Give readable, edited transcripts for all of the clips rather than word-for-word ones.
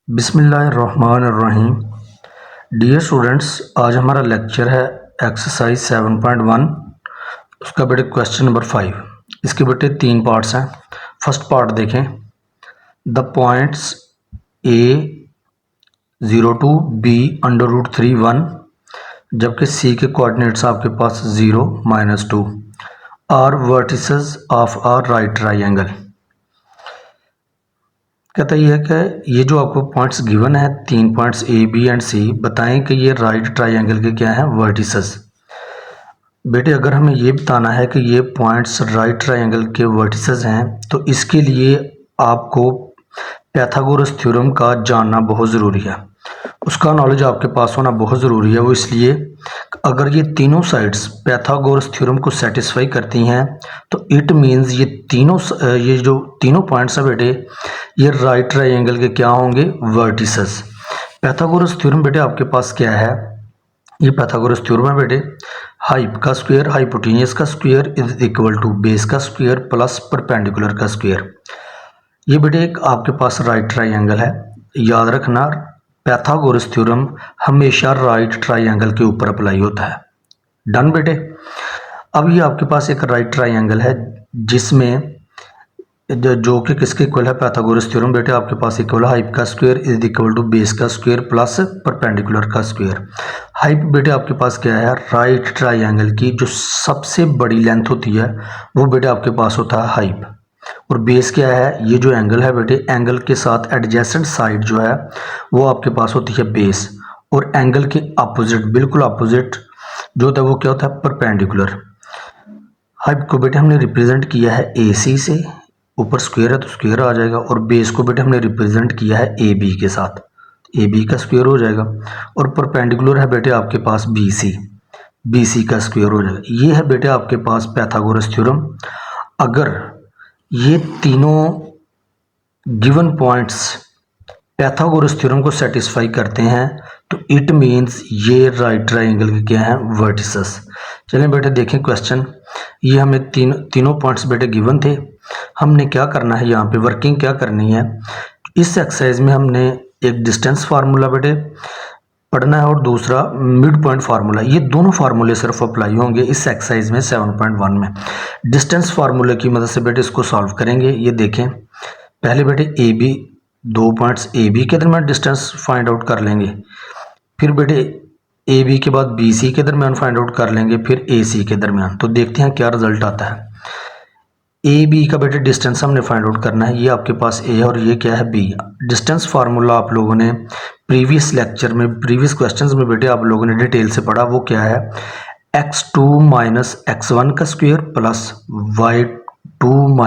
बिस्मिल्लाहिर्रहमानिर्रहीम। Dear students, आज हमारा लेक्चर है एक्सरसाइज 7.1। उसका बेटे क्वेश्चन नंबर 5। इसके बेटे 3 पार्ट्स हैं। फर्स्ट पार्ट देखें, द पॉइंट्स A02 B √3 1, जबकि C के कोऑर्डिनेट्स आपके पास 0 -2 are vertices of a right triangle. कहता यह है कि ये जो आपको पॉइंट्स गिवन है, 3 points A B and C, बताएं कि ये राइट ट्राइंगल के क्या हैं, वर्टिसेस। बेटे अगर हमें ये बताना है कि ये पॉइंट्स राइट ट्राइंगल के वर्टिसेस हैं तो इसके लिए आपको पैथागोरस थ्योरम का जानना बहुत ज़रूरी है, उसका नॉलेज आपके पास होना बहुत ज़रूरी है। वो इसलिए अगर ये तीनों साइड्स पैथागोरस थ्योरम को सेटिस्फाई करती हैं तो इट मींस ये जो तीनों पॉइंट्स हैं बेटे, ये राइट ट्राइंगल के क्या होंगे, वर्टिसेस। पैथागोरस थ्योरम बेटे आपके पास क्या है, ये पैथागोरस थ्योरम है बेटे, हाइप का स्क्वायर हाइपोटेन्यूस का square is equal to base का स्क्वायर प्लस परपेंडिकुलर का स्क्वायर। ये बेटे एक आपके पास राइट ट्राइंगल है। याद रखना, पैथागोरस थ्योरम हमेशा राइट ट्राइंगल के ऊपर अप्लाई होता है। डन बेटे। अब ये आपके पास एक राइट ट्राइंगल है जिसमें जो कि किसके इक्वल है, पैथागोरस थ्योरम बेटे आपके पास इक्वल है हाइप का square is equal to base का स्क्वायर प्लस परपेंडिकुलर का स्क्वायर। हाइप बेटे आपके पास क्या है, राइट ट्राइंगल की जो सबसे बड़ी लेंथ होती है वो बेटे आपके पास होता है हाइप। और बेस क्या है, ये जो एंगल है बेटे, एंगल के साथ एडजेसेंट साइड जो है वो आपके पास होती है बेस। और एंगल के अपोजिट, बिल्कुल अपोजिट जो होता है वो क्या होता है, परपेंडिकुलर। हाइप को बेटे हमने रिप्रेजेंट किया है AC से, ऊपर स्क्वायर है तो स्क्वायर आ जाएगा, और बेस को बेटे हमने रिप्रेजेंट किया है AB के साथ, AB का स्क्वायर हो जाएगा। और परपेंडिकुलर है बेटे आपके पास BC का स्क्वायर हो जाएगा। ये है बेटे आपके पास पैथागोरस थ्योरम। अगर ये तीनों गिवन पॉइंट्स पैथागोरस थ्योरम को सेटिस्फाई करते हैं तो इट मींस ये राइट ट्राइंगल के क्या हैं, वर्टिसेस। चलें बेटे देखें क्वेश्चन। ये हमें तीनों पॉइंट्स बेटे गिवन थे। हमने क्या करना है, यहाँ पे वर्किंग क्या करनी है। इस एक्सरसाइज में हमने एक डिस्टेंस फार्मूला बेटे पढ़ना है और दूसरा मिड पॉइंट फार्मूला। ये दोनों फार्मूले सिर्फ अप्लाई होंगे इस एक्सरसाइज में 7.1 में। डिस्टेंस फार्मूले की मदद से बेटे इसको सॉल्व करेंगे। ये देखें, पहले बेटे AB, 2 पॉइंट्स AB के दरमियान डिस्टेंस फाइंड आउट कर लेंगे, फिर बेटे AB के बाद BC के दरमियान फाइंड आउट कर लेंगे, फिर AC के दरमियान। तो देखते हैं क्या रिजल्ट आता है। AB का बेटे डिस्टेंस हमने फाइंड आउट करना है, ये आपके पास A और ये क्या है B। डिस्टेंस फार्मूला आप लोगों ने प्रीवियस लेक्चर में, प्रीवियस क्वेश्चंस में बेटे आप लोगों ने डिटेल से पढ़ा। वो क्या है, x2 - x1 का स्क्वायर प्लस y2 -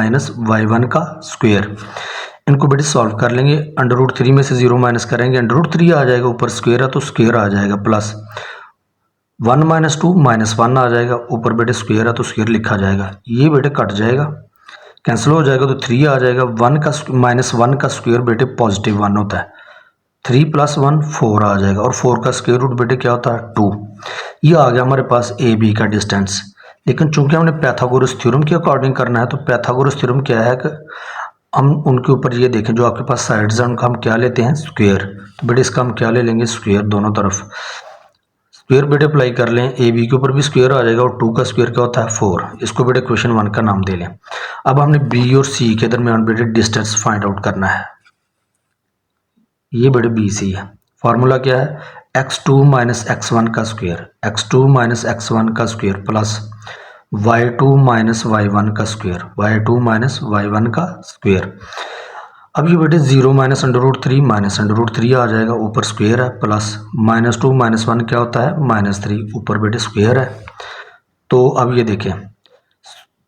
y1 का स्क्वायर। इनको बेटे सॉल्व कर लेंगे। √3 में से 0 माइनस करेंगे, √3 आ जाएगा, ऊपर स्क्वायर है तो स्क्वायर आ जाएगा, प्लस 1 - 2 -1 आ जाएगा, ऊपर बेटे स्क्वायर है तो स्क्वायर लिखा जाएगा। ये बेटे कट जाएगा, कैंसिल हो जाएगा तो 3 आ जाएगा। 1 का -1 का स्क्वायर बेटे पॉजिटिव 1 होता है, 3 + 1 4 आ जाएगा, और 4 का स्क्वायर रूट बेटे क्या होता है, 2। ये आ गया हमारे पास AB का डिस्टेंस। लेकिन चूंकि हमने पैथागोरस थ्योरम के अकॉर्डिंग करना है तो पैथागोरस थ्योरम क्या है कि हम उनके ऊपर ये देखें, जो आपके पास साइड्स हैं उनका हम क्या लेते हैं, स्क्वायर। तो बेटे इसका हम क्या ले लेंगे, स्क्वायर, दोनों तरफ स्क्वायर बेटे अप्लाई कर लें। AB के ऊपर भी स्क्वायर आ जाएगा और 2 का स्क्वायर क्या होता है, 4। इसको बेटे क्वेश्चन 1 का नाम दे लें। अब हमने B और C के दरमियान बेटे डिस्टेंस फाइंड आउट करना है। ये बेटे BC है। फार्मूला क्या है, x2 - x1 का स्क्वायर, x2 - x1 का स्क्वायर प्लस y2 - y1 का स्क्वायर, y2 - y1 का स्क्वायर। अब ये बेटे 0 - √3 -√3 आ जाएगा, ऊपर स्क्वायर है, प्लस -2 - 1 क्या होता है, -3, ऊपर बेटे स्क्वायर है। तो अब ये देखें,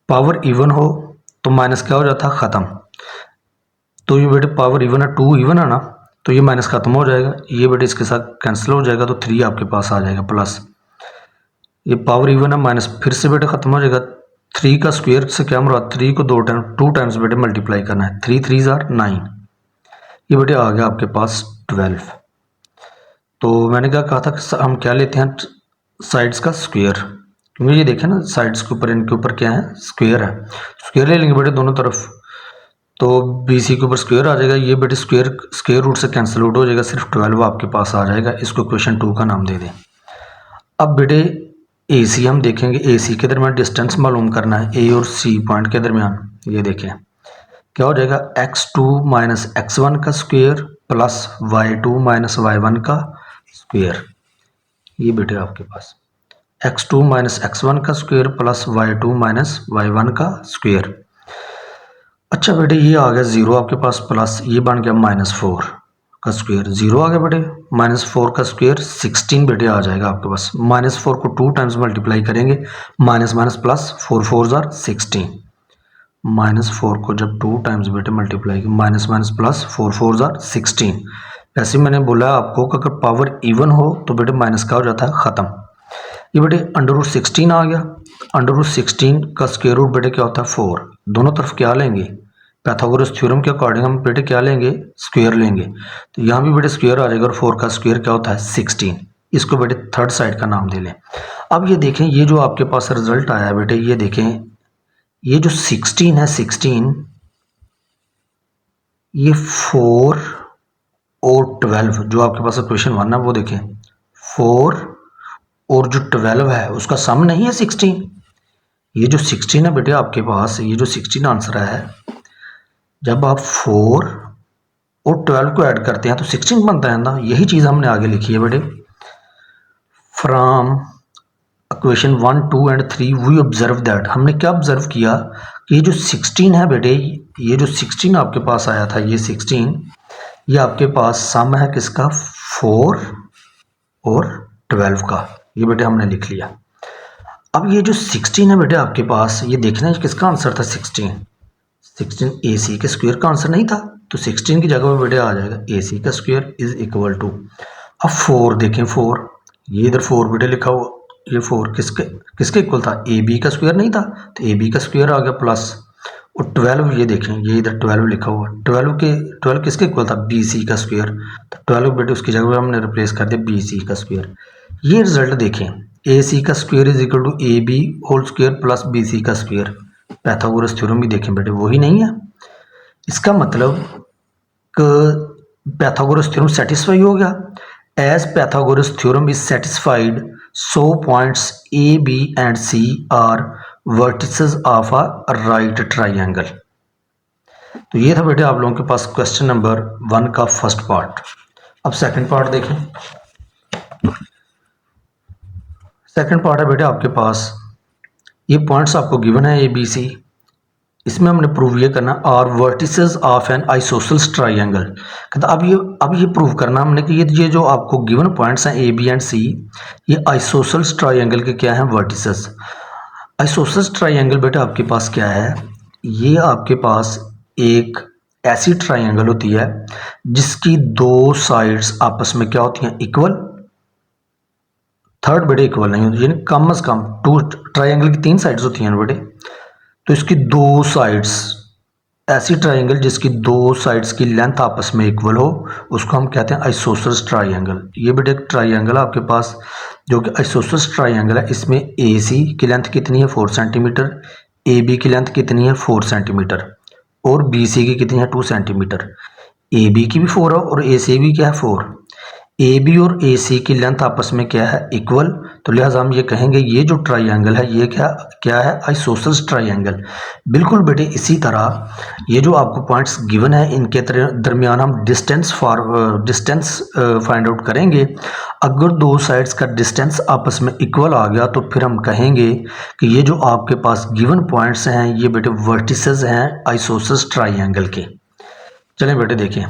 पावर इवन हो तो माइनस क्या हो जाता है, ख़त्म। तो ये बेटे पावर इवन है, 2 इवन है ना, तो ये माइनस खत्म हो जाएगा, ये बेटे इसके साथ कैंसिल हो जाएगा तो 3 आपके पास आ जाएगा, प्लस ये पावर इवन है, माइनस फिर से बेटे खत्म हो जाएगा। 3 का स्क्वायर से क्या मुराद, 3 को 2 टाइम्स बेटे मल्टीप्लाई करना है, 3 3 = 9। ये बेटे आ गया आपके पास 12। तो मैंने क्या कहा था कि हम क्या लेते हैं, साइड्स का स्क्वायर, क्योंकि ये देखें ना साइड्स के ऊपर, इनके ऊपर क्या है, स्क्वायर है, स्क्वायर ले लेंगे बेटे दोनों तरफ। तो बी सी के ऊपर स्क्वायर आ जाएगा, ये बेटे स्क्वायर रूट से कैंसिल आउट हो जाएगा, सिर्फ 12 आपके पास आ जाएगा। इसको क्वेश्चन 2 का नाम दे दें। अब बेटे ए सी हम देखेंगे, ए सी के दरमियान डिस्टेंस मालूम करना है, ए और सी पॉइंट के दरमियान। ये देखें क्या हो जाएगा, x2 माइनस x1 का square plus y2 minus y1 का स्क्वायर। ये बेटे आपके पास x2 माइनस x1 का square plus y2 minus y1 का स्क्वायर। अच्छा बेटे ये आ गया 0 आपके पास, प्लस ये बन गया -4 का स्क्वायर, 0 आ गया बेटे, -4 का स्क्वायर 16 बेटे आ जाएगा आपके पास। -4 को 2 टाइम्स मल्टीप्लाई करेंगे, माइनस माइनस प्लस 4 4 जार 16, -4 को जब 2 टाइम्स बेटे मल्टीप्लाई किया, माइनस माइनस प्लस 4 4 जार 16। ऐसे मैंने बोला आपको कि अगर पावर इवन हो तो बेटे माइनस का हो जाता है ख़त्म। ये बेटे √16 आ गया, √16 का स्क्वायर रूट बेटे क्या होता है 4, दोनों तरफ क्या लेंगे, पाइथागोरस थ्योरम के अकॉर्डिंग हम बेटे क्या लेंगे, स्क्वायर लेंगे। तो यहाँ भी बेटे स्क्वायर आ जाएगा और 4 का स्क्वायर क्या होता है 16। इसको बेटे थर्ड साइड का नाम दे लें। अब ये देखें, ये जो आपके पास रिजल्ट आया है बेटे, ये देखें, ये जो 16 है, 16 ये 4 और 12 जो आपके पास क्वेश्चन 1 है वो देखें, 4 और जो 12 है उसका सम नहीं है 16। ये जो 16 है बेटे आपके पास, ये जो 16 आंसर है, जब आप 4 और 12 को ऐड करते हैं तो 16 बनता है ना। यही चीज़ हमने आगे लिखी है बेटे, from equation 1 2 and 3 we observe that. हमने क्या ऑब्जर्व किया कि ये जो 16 है बेटे, ये जो 16 आपके पास आया था, ये 16 ये आपके पास सम है किसका, 4 और 12 का। ये बेटे हमने लिख लिया। अब ये जो 16 है बेटे आपके पास, ये देखना है किसका आंसर था 16 ए सी के स्क्वायर का आंसर नहीं था, तो 16 की जगह पर बेटे आ जाएगा ए सी का स्क्वायर इज इक्वल टू। अब 4 देखें, 4 ये इधर 4 बेटे लिखा हुआ, ये 4 किसके इक्वल था, ए बी का स्क्वायर नहीं था, तो ए बी का स्क्वायर आ गया प्लस, और 12 ये देखें, ये इधर 12 लिखा हुआ, 12 किसके इक्वल था, बी सी का स्क्वायर, तो 12 बेटे उसकी जगह हमने रिप्लेस कर दिया बी सी का स्क्वायर। ये रिजल्ट देखें, ए सी का square is equal to A B whole square plus B C का स्क्वायर। पाइथागोरस थ्योरम भी देखें बेटे वही नहीं है। इसका मतलब पाइथागोरस थ्योरम सेटिस्फाई हो गया। As Pythagoras theorem is satisfied, so points A B and C are vertices of a right triangle. तो ये था बेटे आप लोगों के पास क्वेश्चन नंबर 1 का फर्स्ट पार्ट। अब सेकंड पार्ट देखें। सेकंड पार्ट है बेटे आपके पास, ये पॉइंट्स आपको गिवन है ए बी सी, इसमें हमने प्रूव ये करना are vertices of an isosceles triangle. कहता अब ये प्रूव करना हमने कि ये जो आपको गिवन पॉइंट्स हैं ए बी एंड सी, ये आइसोसेल्स ट्राइंगल के क्या हैं, वर्टिसेस। आइसोसेल्स ट्राइंगल बेटा आपके पास क्या है, ये आपके पास एक ऐसी ट्राइंगल होती है जिसकी दो साइड्स आपस में क्या होती हैं, इक्वल। थर्ड बेटे इक्वल नहीं होती, यानी कम से कम टू ट्राइंगल की 3 साइड्स होती हैं बेटे, तो इसकी 2 साइड्स, ऐसी ट्राइंगल जिसकी 2 साइड्स की लेंथ आपस में इक्वल हो, उसको हम कहते हैं आइसोसेल्स ट्राइंगल। ये बेटे एक ट्राइंगल आपके पास जो कि आइसोसेल्स ट्राइंगल है, इसमें ए सी की लेंथ कितनी है 4 सेंटीमीटर, ए बी की लेंथ कितनी है 4 सेंटीमीटर, और बी सी की कितनी है 2 सेंटीमीटर। ए बी की भी 4 है और ए सी भी क्या है 4। ए बी और ए सी की लेंथ आपस में क्या है, इक्वल, तो लिहाजा हम ये कहेंगे ये जो ट्राइंगल है ये क्या है, आइसोसेल्स ट्राइंगल। बिल्कुल बेटे इसी तरह ये जो आपको पॉइंट्स गिवन है इनके दरमियान हम डिस्टेंस फाइंड आउट करेंगे। अगर 2 साइड्स का डिस्टेंस आपस में इक्वल आ गया तो फिर हम कहेंगे कि ये जो आपके पास गिवन पॉइंट्स हैं ये बेटे वर्टिसेस हैं आइसोसेल्स ट्राइंगल के। चलें बेटे देखें,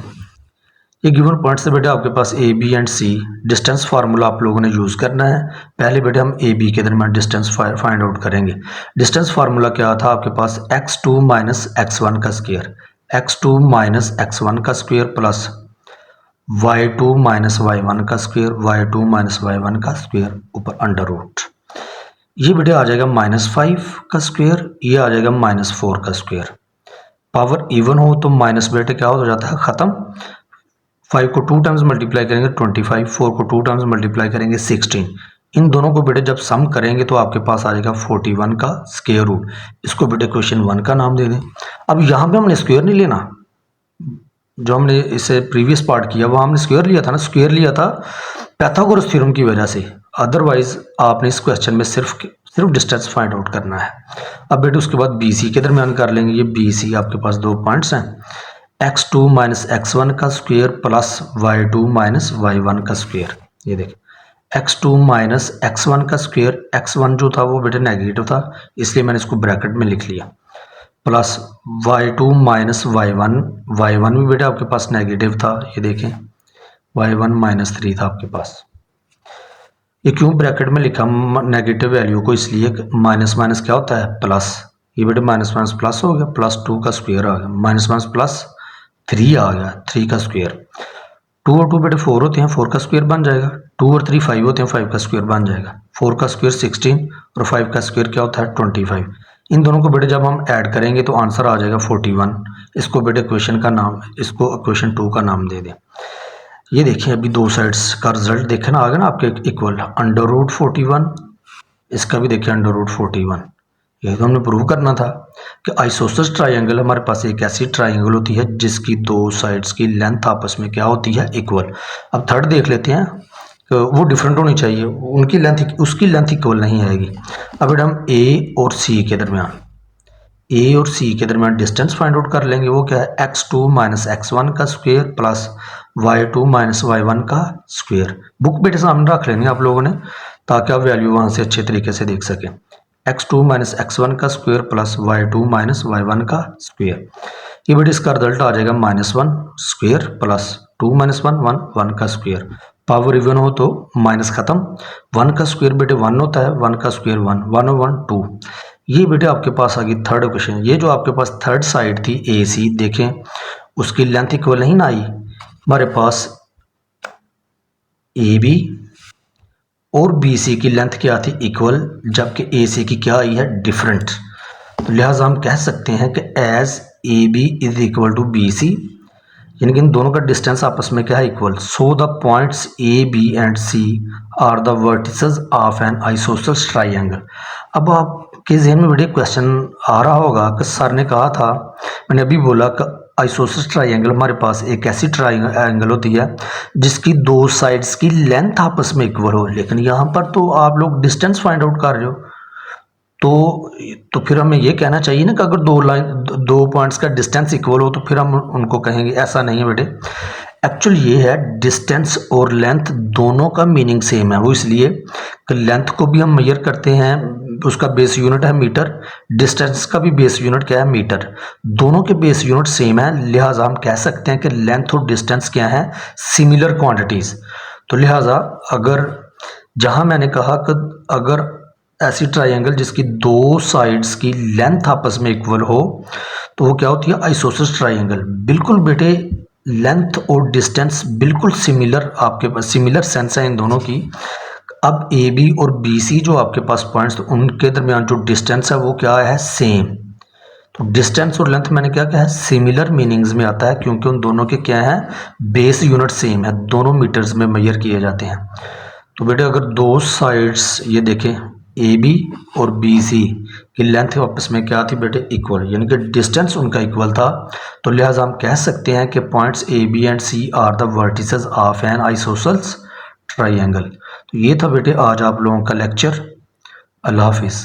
ये गिवन पॉइंट से बेटे आपके पास A B and C distance formula आप लोगों ने यूज़ करना है। पहले बेटे हम ए बी के दरमियान डिस्टेंस फाइंड आउट करेंगे। डिस्टेंस फार्मूला क्या था आपके पास, x2 माइनस x1 का स्क्वायर, x2 माइनस x1 का square plus y2 minus y1 का स्क्वायर, y2 माइनस y1 का स्क्वायर ऊपर अंडर रूट। ये बेटे आ जाएगा -5 का स्क्वायर, ये आ जाएगा -4 का स्क्वायर। पावर इवन हो तो माइनस बेटे क्या हो जाता है ख़त्म। 5 को 2 टाइम्स मल्टीप्लाई करेंगे 25, 4 को 2 टाइम्स मल्टीप्लाई करेंगे 16, इन दोनों को बेटे जब सम करेंगे तो आपके पास आ जाएगा 41 का स्क्वायर रूट। इसको बेटे क्वेश्चन 1 का नाम दे दें। अब यहाँ पे हमने स्क्वायर नहीं लेना, जो हमने इसे प्रीवियस पार्ट किया वो हमने स्क्वायर लिया था ना, स्क्वायर लिया था पाइथागोरस थ्योरम की वजह से। अदरवाइज आपने इस क्वेश्चन में सिर्फ डिस्टेंस फाइंड आउट करना है। अब बेटे उसके बाद बी सी के दरमियान कर लेंगे। ये बी सी आपके पास 2 पॉइंट्स हैं, x2 माइनस x1 का square plus y2 minus y1 का स्क्वायर। ये देखिए x2 माइनस x1 का स्क्वायर, x1 जो था वो बेटे नेगेटिव था इसलिए मैंने इसको ब्रैकेट में लिख लिया, प्लस y2 माइनस y1 भी बेटे आपके पास नेगेटिव था। ये देखें y1 माइनस 3 था आपके पास। ये क्यों ब्रैकेट में लिखा नेगेटिव वैल्यू को, इसलिए माइनस माइनस क्या होता है प्लस। ये बेटे माइनस माइनस प्लस हो गया, प्लस 2 का स्क्वायर आ गया, माइनस माइनस प्लस 3 आ गया, 3 का स्क्वायर। 2 और 2 बेटे 4 होते हैं, 4 का स्क्वायर बन जाएगा। 2 और 3 5 होते हैं, 5 का स्क्वायर बन जाएगा। 4 का स्क्वायर 16 और 5 का स्क्वायर क्या होता है 25। इन दोनों को बेटे जब हम ऐड करेंगे तो आंसर आ जाएगा 41। इसको बेटे क्वेश्चन का नाम, इसको क्वेश्चन 2 का नाम दे दें। ये देखिए अभी दो साइड्स का रिजल्ट देखे ना, आ गया ना आपके इक्वल अंडर रूट 41, इसका भी देखिए अंडर रूट 41। यही तो हमने प्रूव करना था कि आइसोसेलेस ट्राइंगल हमारे पास एक ऐसी ट्राइंगल होती है जिसकी दो साइड्स की लेंथ आपस में क्या होती है इक्वल। अब थर्ड देख लेते हैं कि वो डिफरेंट होनी चाहिए, उनकी लेंथ उसकी लेंथ इक्वल नहीं आएगी। अब बेटा हम ए और सी के दरमियान डिस्टेंस फाइंड आउट कर लेंगे। वो क्या है x2 माइनस x1 का square plus y2 minus y1 का स्क्वायर। बुक बेटे सामने रख लेनी आप लोगों ने ताकि आप वैल्यू वहाँ से अच्छे तरीके से देख सकें। x2 माइनस x1 का square plus y2 minus y1 का स्क्वायर। ये बेटे इसका रिजल्ट आ जाएगा -1 स्क्वायर प्लस 2 माइनस 1 का स्क्वायर। पावर इवन हो तो माइनस खत्म, 1 का स्क्वायर बेटे 1 होता है, 1 का स्क्वायर 1, 1 और 1 2। ये बेटे आपके पास आ गई थर्ड क्वेश्चन। ये जो आपके पास थर्ड साइड थी ए सी, देखें उसकी लेंथ इक्वल नहीं ना आई। हमारे पास ए बी और बी सी की लेंथ क्या थी इक्वल, जबकि ए सी की क्या आई है डिफरेंट। तो लिहाजा हम कह सकते हैं कि as A B is equal to B C, यानी कि इन दोनों का डिस्टेंस आपस में क्या है equal. So the points A B and C are the vertices of an isosceles triangle. अब आपके जहन में बड़े क्वेश्चन आ रहा होगा कि सर ने कहा था, मैंने अभी बोला कि आइसोसेलेस ट्राइंगल हमारे पास एक ऐसी ट्राइंगल होती है जिसकी दो साइड्स की लेंथ आपस में इक्वल हो, लेकिन यहाँ पर तो आप लोग डिस्टेंस फाइंड आउट कर रहे हो। तो फिर हमें ये कहना चाहिए ना कि अगर दो पॉइंट्स का डिस्टेंस इक्वल हो तो फिर हम उनको कहेंगे। ऐसा नहीं है बेटे, एक्चुअल ये है डिस्टेंस और लेंथ दोनों का मीनिंग सेम है। वो इसलिए कि लेंथ को भी हम मेजर करते हैं, उसका बेस यूनिट है मीटर, डिस्टेंस का भी बेस यूनिट क्या है मीटर, दोनों के बेस यूनिट सेम है। लिहाजा हम कह सकते हैं कि लेंथ और डिस्टेंस क्या है सिमिलर क्वांटिटीज। तो लिहाजा अगर जहां मैंने कहा कि अगर ऐसी ट्राइंगल जिसकी दो साइड्स की लेंथ आपस में इक्वल हो तो वो क्या होती है आइसोसेलेस ट्राइंगल। बिल्कुल बेटे लेंथ और डिस्टेंस बिल्कुल सिमिलर, आपके पास सिमिलर सेंस है इन दोनों की। अब ए बी और बी सी जो आपके पास पॉइंट्स तो उनके दरमियान जो डिस्टेंस है वो क्या है सेम। तो डिस्टेंस और लेंथ मैंने क्या कहा है सिमिलर मीनिंग्स में आता है, क्योंकि उन दोनों के क्या है बेस यूनिट सेम है, दोनों मीटर्स में मेजर किए जाते हैं। तो बेटे अगर दो साइड्स ये देखें ए बी और बी सी की लेंथ आपस में क्या थी बेटे इक्वल, यानी कि डिस्टेंस उनका इक्वल था। तो लिहाजा हम कह सकते हैं कि points A B and C are the vertices of an isosceles triangle. तो ये था बेटे आज आप लोगों का लेक्चर। अल्लाह हाफिज़।